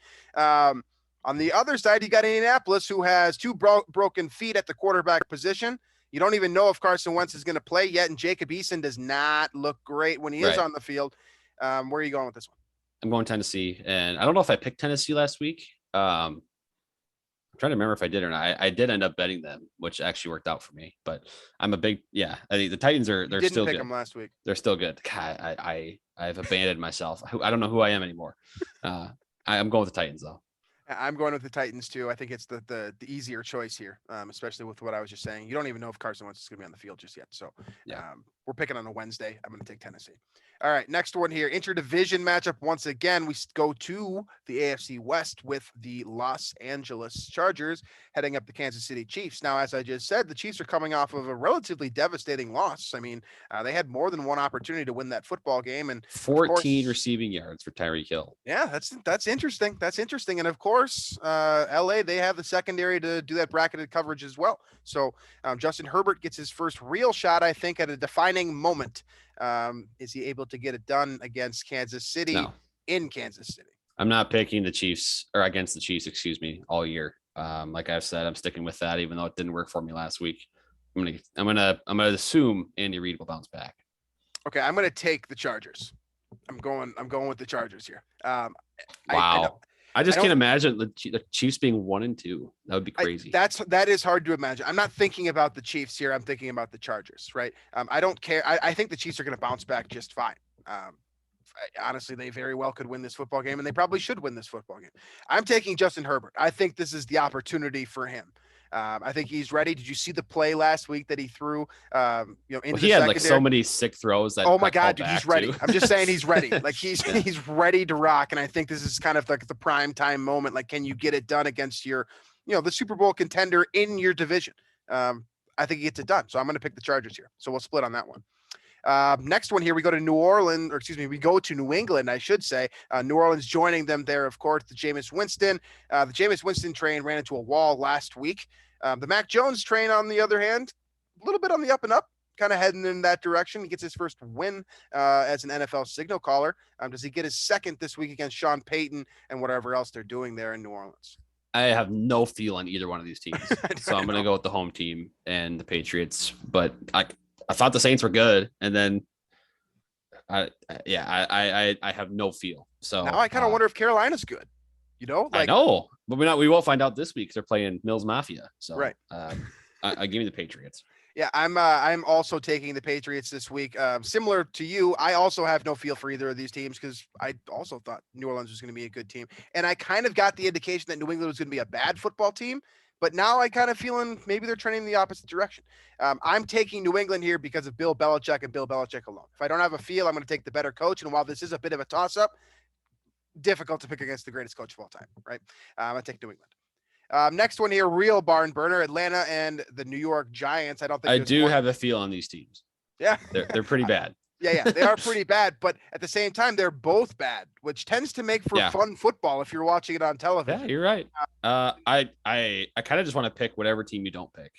On the other side, you got Indianapolis, who has two broken feet at the quarterback position. You don't even know if Carson Wentz is going to play yet, and Jacob Eason does not look great when he is on the field. Where are you going with this one? I'm going Tennessee, and I don't know if I picked Tennessee last week. I'm trying to remember if I did or not. I did end up betting them, which actually worked out for me. But I'm a big, I think the Titans they're still good. Them last week. They're still good. God, I've abandoned myself. I don't know who I am anymore. I'm going with the Titans though. I'm going with the Titans too. I think it's the easier choice here, especially with what I was just saying. You don't even know if Carson Wentz is going to be on the field just yet. So we're picking on a Wednesday. I'm going to take Tennessee. All right, next one here, interdivision matchup. Once again, we go to the AFC West with the Los Angeles Chargers heading up the Kansas City Chiefs. Now, as I just said, the Chiefs are coming off of a relatively devastating loss. I mean, they had more than one opportunity to win that football game, and 14 receiving yards for Tyreek Hill. Yeah, that's interesting. That's interesting. And of course, LA, they have the secondary to do that bracketed coverage as well. So Justin Herbert gets his first real shot, I think, at a defining moment. Is he able to get it done against Kansas City in Kansas City? I'm not picking the Chiefs or against the Chiefs, all year. Like I've said, I'm sticking with that, even though it didn't work for me last week. I'm gonna assume Andy Reid will bounce back. Okay, I'm gonna take the Chargers. I'm going with the Chargers here. Wow. I just can't imagine the Chiefs being 1-2. That would be crazy. That is hard to imagine. I'm not thinking about the Chiefs here. I'm thinking about the Chargers, right? I don't care. I think the Chiefs are going to bounce back just fine. Honestly, they very well could win this football game, and they probably should win this football game. I'm taking Justin Herbert. I think this is the opportunity for him. I think he's ready. Did you see the play last week that he threw? Into Well, the he had secondary? like so many sick throws that Oh my got God, called dude, back he's ready. too. I'm just saying he's ready. Like Yeah. he's ready to rock. And I think this is kind of like the prime time moment. Like, can you get it done against your, the Super Bowl contender in your division? I think he gets it done. So I'm going to pick the Chargers here. So we'll split on that one. Next one here, we go to New Orleans, or excuse me, we go to New England, I should say. New Orleans joining them there, of course, the Jameis Winston. The Jameis Winston train ran into a wall last week. The Mac Jones train, on the other hand, a little bit on the up and up, kind of heading in that direction. He gets his first win as an NFL signal caller. Does he get his second this week against Sean Payton and whatever else they're doing there in New Orleans? I have no feel on either one of these teams. So I'm going to go with the home team and the Patriots. But I thought the Saints were good. And then, I have no feel. So now I kind of wonder if Carolina's good. I know, but we won't find out this week because they're playing Mills Mafia. So right. I give me the Patriots. Yeah, I'm also taking the Patriots this week. Similar to you, I also have no feel for either of these teams because I also thought New Orleans was going to be a good team. And I kind of got the indication that New England was going to be a bad football team. But now I kind of feeling maybe they're trending in the opposite direction. I'm taking New England here because of Bill Belichick and Bill Belichick alone. If I don't have a feel, I'm going to take the better coach. And while this is a bit of a toss-up, difficult to pick against the greatest coach of all time, right? I'm going to take New England. Next one here, real barn burner, Atlanta and the New York Giants. I don't think I do have a feel on these teams. Yeah. They're pretty bad. Yeah, they are pretty bad, but at the same time, they're both bad, which tends to make for fun football if you're watching it on television. Yeah, you're right. I kind of just want to pick whatever team you don't pick.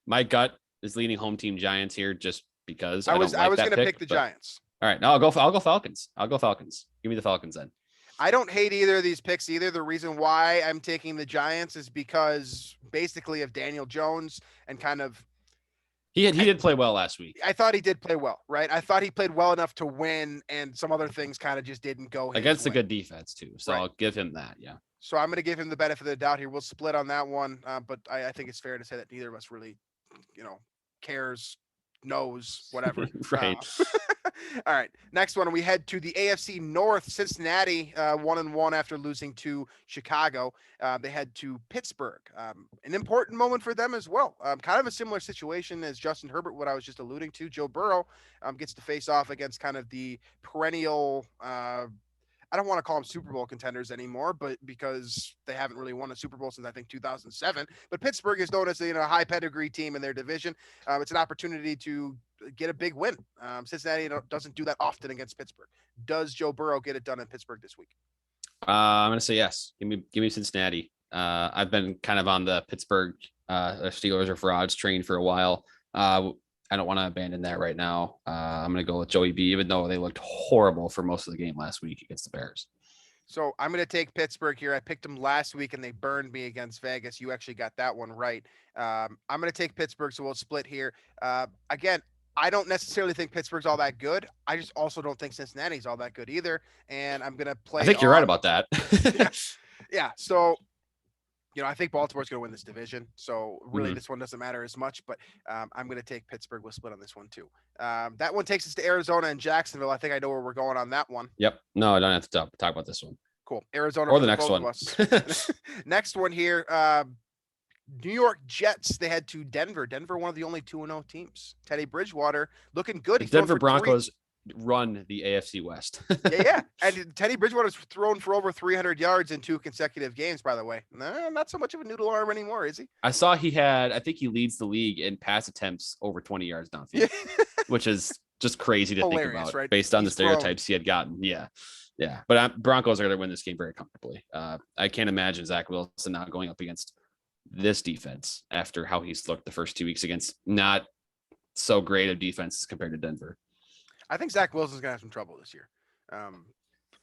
My gut is leaning home team Giants here just because I was going to pick the Giants. All right, no, I'll go Falcons. Give me the Falcons then. I don't hate either of these picks either. The reason why I'm taking the Giants is because basically of Daniel Jones and kind of he did play well last week. I thought he did play well, right? I thought he played well enough to win, and some other things kind of just didn't go against a good defense too. So right. I'll give him that. Yeah. So I'm going to give him the benefit of the doubt here. We'll split on that one, but I think it's fair to say that neither of us really, cares, knows, whatever. Right. All right. Next one, we head to the AFC North. Cincinnati 1-1 after losing to Chicago. They head to Pittsburgh. An important moment for them as well. Kind of a similar situation as Justin Herbert, what I was just alluding to. Joe Burrow gets to face off against kind of the perennial I don't want to call them Super Bowl contenders anymore, but because they haven't really won a Super Bowl since I think 2007. But Pittsburgh is known as a high pedigree team in their division. It's an opportunity to get a big win. Cincinnati doesn't do that often against Pittsburgh. Does Joe Burrow get it done in Pittsburgh this week? I'm going to say yes. Give me Cincinnati. I've been kind of on the Pittsburgh Steelers or frauds train for a while. I don't want to abandon that right now. I'm going to go with Joey B, even though they looked horrible for most of the game last week against the Bears. So I'm going to take Pittsburgh here. I picked them last week and they burned me against Vegas. You actually got that one right. I'm going to take Pittsburgh, so we'll split here. Again, I don't necessarily think Pittsburgh's all that good. I just also don't think Cincinnati's all that good either. And I'm going to play. I think you're right about that. Yeah. So, I think Baltimore's going to win this division. So really this one doesn't matter as much, but I'm going to take Pittsburgh. We'll split on this one too. That one takes us to Arizona and Jacksonville. I think I know where we're going on that one. Yep. No, I don't have to talk about this one. Cool. Arizona or the next one. Next one here. New York Jets. They head to Denver. Denver, one of the only 2-0 teams. Teddy Bridgewater looking good. The Denver Broncos run the AFC West. Yeah. And Teddy Bridgewater's thrown for over 300 yards in 2 consecutive games, by the way. Not so much of a noodle arm anymore, is he? I saw I think he leads the league in pass attempts over 20 yards downfield, which is just crazy to hilarious, think about, right? Based on the stereotypes he had gotten. Yeah. Yeah. But Broncos are going to win this game very comfortably. I can't imagine Zach Wilson not going up against this defense after how he's looked the first 2 weeks against not so great of defenses compared to Denver. I think Zach Wilson's gonna have some trouble this year.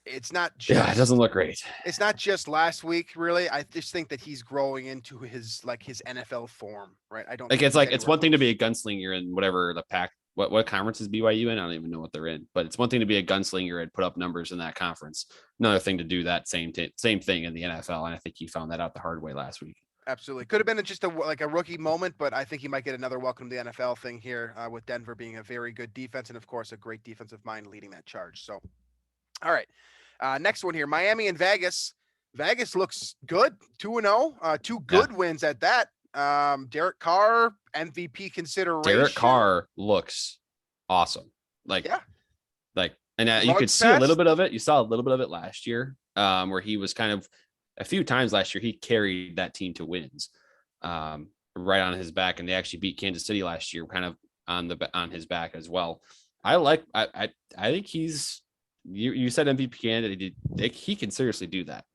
It's not just, it doesn't look great. It's not just last week, really. I just think that he's growing into his NFL form, right? I don't it's one thing to be a gunslinger in whatever the pack. What conference is BYU in? I don't even know what they're in, but it's one thing to be a gunslinger and put up numbers in that conference. Another thing to do that same thing in the NFL, and I think he found that out the hard way last week. Absolutely. Could have been just a rookie moment, but I think he might get another welcome to the NFL thing here with Denver being a very good defense and, of course, a great defensive mind leading that charge. So, all right. Next one here, Miami and Vegas. Vegas looks good, 2-0, two good wins at that. Derek Carr, MVP consideration. Derek Carr looks awesome. And you could see a little bit of it. You saw a little bit of it last year, where he was kind of a few times last year. He carried that team to wins, right on his back, and they actually beat Kansas City last year, kind of on his back as well. I think he's. You said MVP candidate. He can seriously do that.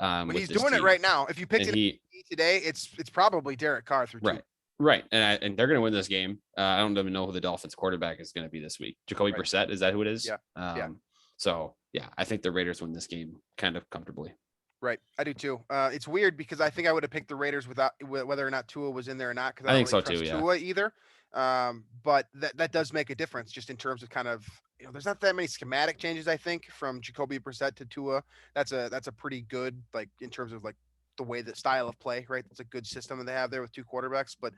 But he's doing it right now. If you picked it today, it's probably Derek Carr through two. Right. And they're going to win this game. I don't even know who the Dolphins quarterback is going to be this week. Jacoby Brissett. Is that who it is? Yeah. So yeah, I think the Raiders win this game kind of comfortably. Right. I do too. It's weird because I think I would have picked the Raiders without whether or not Tua was in there or not. Cause I think so really too. Yeah. Tua either. But that does make a difference just in terms of kind of, there's not that many schematic changes, I think, from Jacoby Brissett to Tua. That's a pretty good, like, in terms of like the way, the style of play, right? It's a good system that they have there with two quarterbacks, but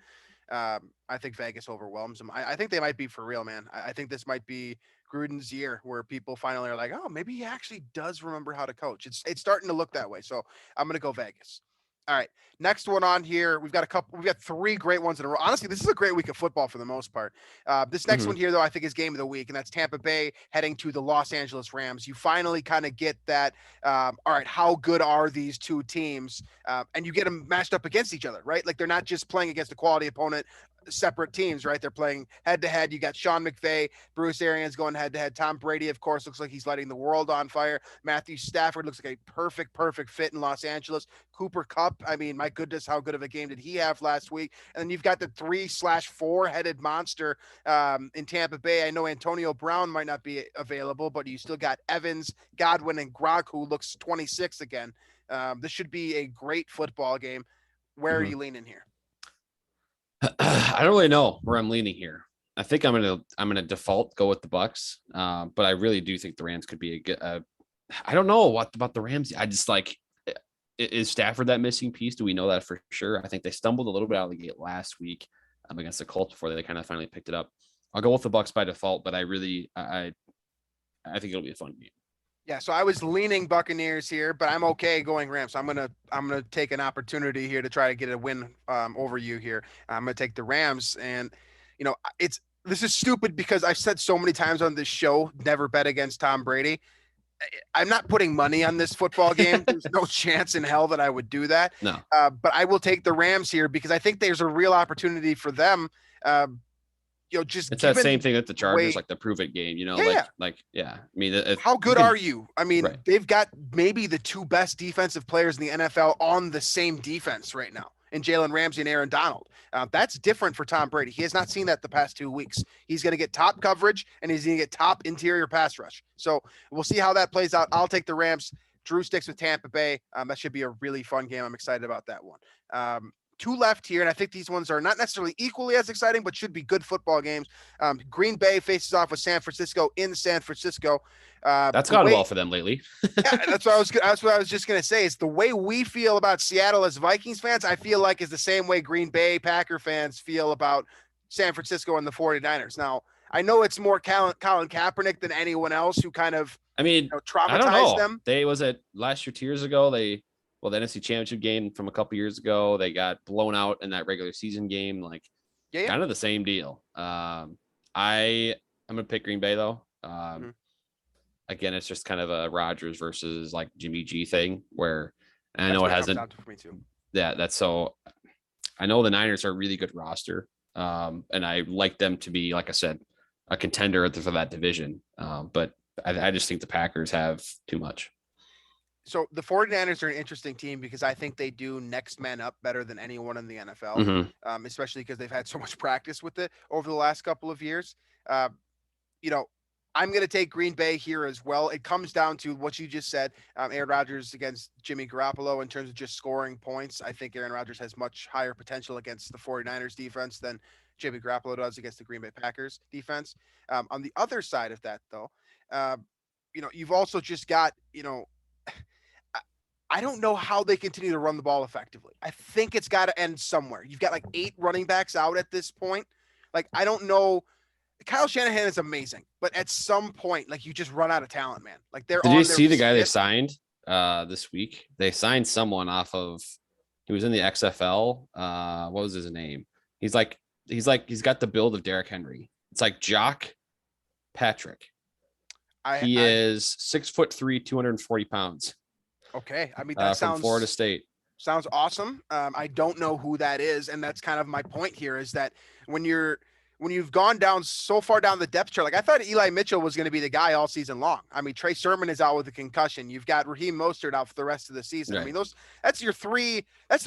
I think Vegas overwhelms them. I think they might be for real, man. I think this might be Gruden's year where people finally are like, oh, maybe he actually does remember how to coach. It's starting to look that way. So I'm going to go Vegas. All right. Next one on here. We've got three great ones in a row. Honestly, this is a great week of football for the most part. This next one here, though, I think is game of the week, and that's Tampa Bay heading to the Los Angeles Rams. You finally kind of get that. All right, how good are these two teams? And you get them matched up against each other, right? Like, they're not just playing against a quality opponent, separate teams, right? They're playing head to head. You got Sean McVay, Bruce Arians going head to head. Tom Brady, of course, looks like he's lighting the world on fire. Matthew Stafford looks like a perfect fit in Los Angeles. Cooper Kupp, I mean, my goodness, how good of a game did he have last week? And then you've got the 3/4 headed monster in Tampa Bay. I know Antonio Brown might not be available, but you still got Evans, Godwin, and Gronk, who looks 26 again. This should be a great football game. Where are you leaning here? I don't really know where I'm leaning here. I think I'm gonna default go with the Bucks, but I really do think the Rams could be a good. I don't know what about the Rams. I just like, is Stafford that missing piece? Do we know that for sure? I think they stumbled a little bit out of the gate last week against the Colts before they kind of finally picked it up. I'll go with the Bucks by default, but I think it'll be a fun game. Yeah, so I was leaning Buccaneers here, but I'm okay going Rams. So I'm gonna take an opportunity here to try to get a win over you here. I'm gonna take the Rams, and this is stupid because I've said so many times on this show, never bet against Tom Brady. I'm not putting money on this football game. There's no chance in hell that I would do that. No, but I will take the Rams here because I think there's a real opportunity for them. It's that same thing at the Chargers, like the prove it game, I mean, how good are you? I mean, they've got maybe the two best defensive players in the NFL on the same defense right now, in Jalen Ramsey and Aaron Donald. That's different for Tom Brady. He has not seen that the past 2 weeks. He's going to get top coverage and he's going to get top interior pass rush. So we'll see how that plays out. I'll take the Rams. Drew sticks with Tampa Bay. That should be a really fun game. I'm excited about that one. Two left here, and I think these ones are not necessarily equally as exciting, but should be good football games. Green Bay faces off with San Francisco in San Francisco. That's gone well for them lately. Yeah, that's what I was just gonna say. It's the way we feel about Seattle as Vikings fans. I feel like is the same way Green Bay Packer fans feel about San Francisco and the 49ers. Now, I know it's more Colin Kaepernick than anyone else who kind of, traumatized them. They was it last year, 2 years ago. The NFC Championship game from a couple years ago, they got blown out in that regular season game. Kind of the same deal. I'm gonna pick Green Bay though. Again, it's just kind of a Rodgers versus like Jimmy G thing where I know it hasn't. For me too. Yeah, that's so. I know the Niners are a really good roster, and I like them to be, like I said, a contender for that division. But I just think the Packers have too much. So the 49ers are an interesting team because I think they do next man up better than anyone in the NFL, especially because they've had so much practice with it over the last couple of years. I'm going to take Green Bay here as well. It comes down to what you just said, Aaron Rodgers against Jimmy Garoppolo in terms of just scoring points. I think Aaron Rodgers has much higher potential against the 49ers defense than Jimmy Garoppolo does against the Green Bay Packers defense. On the other side of that, though, you've also just got, I don't know how they continue to run the ball effectively. I think it's got to end somewhere. You've got like 8 running backs out at this point. Like, I don't know. Kyle Shanahan is amazing, but at some point, like, you just run out of talent, man. Like, Did you see the guy they signed this week. They signed someone off of. He was in the XFL. What was his name? He's got the build of Derrick Henry. It's like Jock Patrick. He is 6'3", 240 pounds. Okay, I mean that from sounds Florida State. Sounds awesome. I don't know who that is, and that's kind of my point here. Is that when you've gone down so far down the depth chart, like I thought Eli Mitchell was going to be the guy all season long. I mean, Trey Sermon is out with a concussion. You've got Raheem Mostert out for the rest of the season. Right. I mean, that's the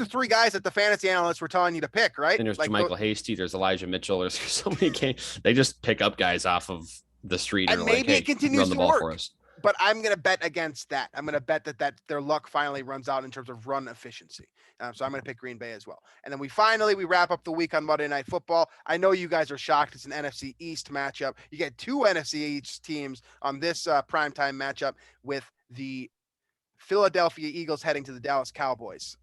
three guys that the fantasy analysts were telling you to pick, right? And there's like Michael Hasty, there's Elijah Mitchell. There's so many games. They just pick up guys off of the street and maybe it continues run the ball for us. But I'm going to bet against that. I'm going to bet that their luck finally runs out in terms of run efficiency. So I'm going to pick Green Bay as well. And then we wrap up the week on Monday Night Football. I know you guys are shocked. It's an NFC East matchup. You get two NFC East teams on this primetime matchup with the Philadelphia Eagles heading to the Dallas Cowboys.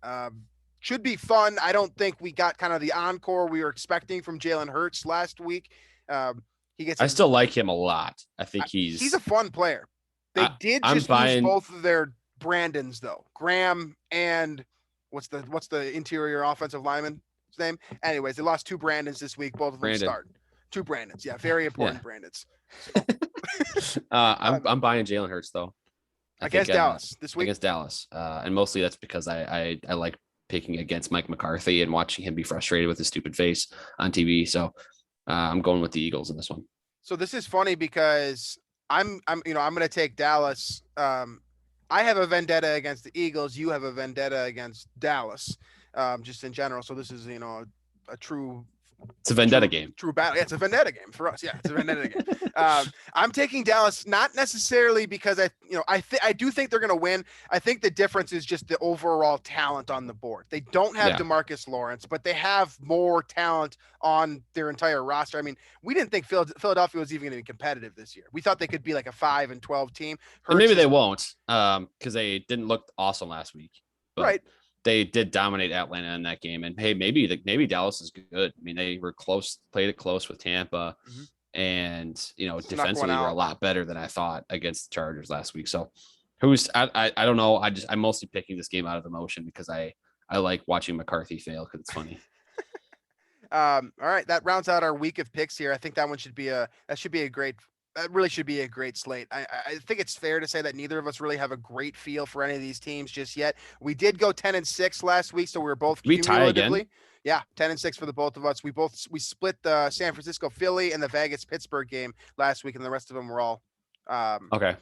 Should be fun. I don't think we got kind of the encore we were expecting from Jalen Hurts last week. I still like him a lot. I think he's a fun player. They did just use both of their Brandons though. Graham and what's the interior offensive lineman's name? Anyways, they lost two Brandons this week. Both of them started. Two Brandons. Yeah, very important Brandons. So. I'm buying Jalen Hurts though. Against Dallas this week. Against Dallas. And mostly that's because I like picking against Mike McCarthy and watching him be frustrated with his stupid face on TV. So I'm going with the Eagles in this one. So this is funny because I'm going to take Dallas. I have a vendetta against the Eagles. You have a vendetta against Dallas, just in general. So this is, a true. It's a vendetta game. True battle. Yeah, it's a vendetta game for us. Yeah, it's a vendetta game. I'm taking Dallas, not necessarily because I do think they're going to win. I think the difference is just the overall talent on the board. They don't have DeMarcus Lawrence, but they have more talent on their entire roster. I mean, we didn't think Philadelphia was even going to be competitive this year. We thought they could be like a 5-12 team. And maybe they won't, because they didn't look awesome last week. But right. They did dominate Atlanta in that game. And hey, maybe Dallas is good. I mean, they were close, played it close with Tampa. Mm-hmm. And, defensively were a lot better than I thought against the Chargers last week. So I don't know. I'm mostly picking this game out of emotion because I like watching McCarthy fail because it's funny. All right. That rounds out our week of picks here. I think that should be a great slate. I think it's fair to say that neither of us really have a great feel for any of these teams just yet. We did go 10-6 last week, so we were both cumulatively. Yeah, 10-6 for the both of us. We split the San Francisco Philly and the Vegas Pittsburgh game last week, and the rest of them were all okay.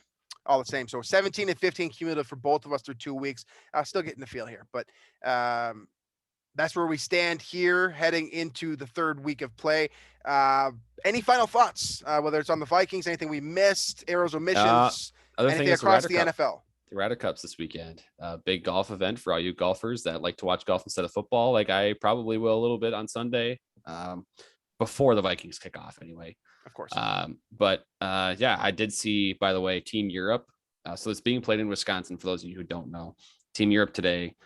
All the same. So 17-15 cumulative for both of us through 2 weeks. Still getting the feel here, but that's where we stand here heading into the third week of play. Any final thoughts, whether it's on the Vikings, anything we missed, arrows, omissions, anything across the NFL? The Ryder Cup's this weekend. Big golf event for all you golfers that like to watch golf instead of football. Like I probably will a little bit on Sunday before the Vikings kick off anyway. Of course. I did see, by the way, Team Europe. So it's being played in Wisconsin for those of you who don't know. Team Europe today.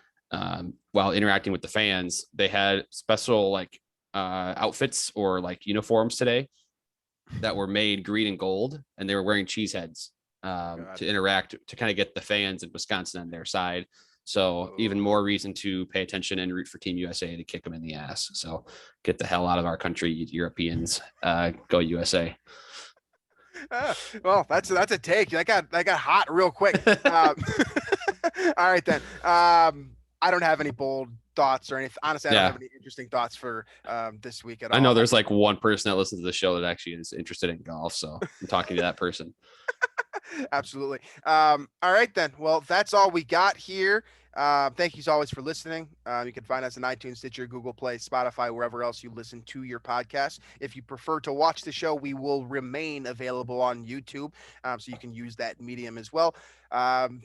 While interacting with the fans, they had special outfits or uniforms today that were made green and gold, and they were wearing cheese heads to interact, to kind of get the fans in Wisconsin on their side. So even more reason to pay attention and root for Team USA to kick them in the ass. So get the hell out of our country, Europeans. Go USA. Well, that's a take. That got hot real quick. All right then. I don't have any bold thoughts or anything. Honestly, I don't have any interesting thoughts for this week at all. I know there's one person that listens to the show that actually is interested in golf, so I'm talking to that person. Absolutely. All right then. Well, that's all we got here. Thank you as always for listening. You can find us on iTunes, Stitcher, Google Play, Spotify, wherever else you listen to your podcast. If you prefer to watch the show, we will remain available on YouTube, so you can use that medium as well.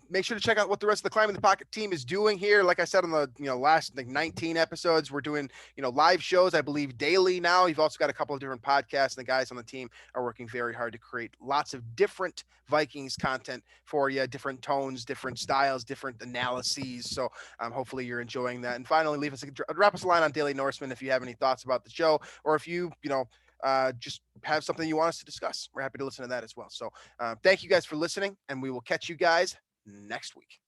Make sure to check out what the rest of the Climbing the Pocket team is doing here. Like I said on the last 19 episodes, we're doing live shows, I believe, daily now. You've also got a couple of different podcasts, and the guys on the team are working very hard to create lots of different Vikings content for you, different tones, different styles, different analyses. So hopefully you're enjoying that. And finally, drop us a line on Daily Norseman if you have any thoughts about the show, or if you just have something you want us to discuss. We're happy to listen to that as well. So thank you guys for listening, and we will catch you guys next week.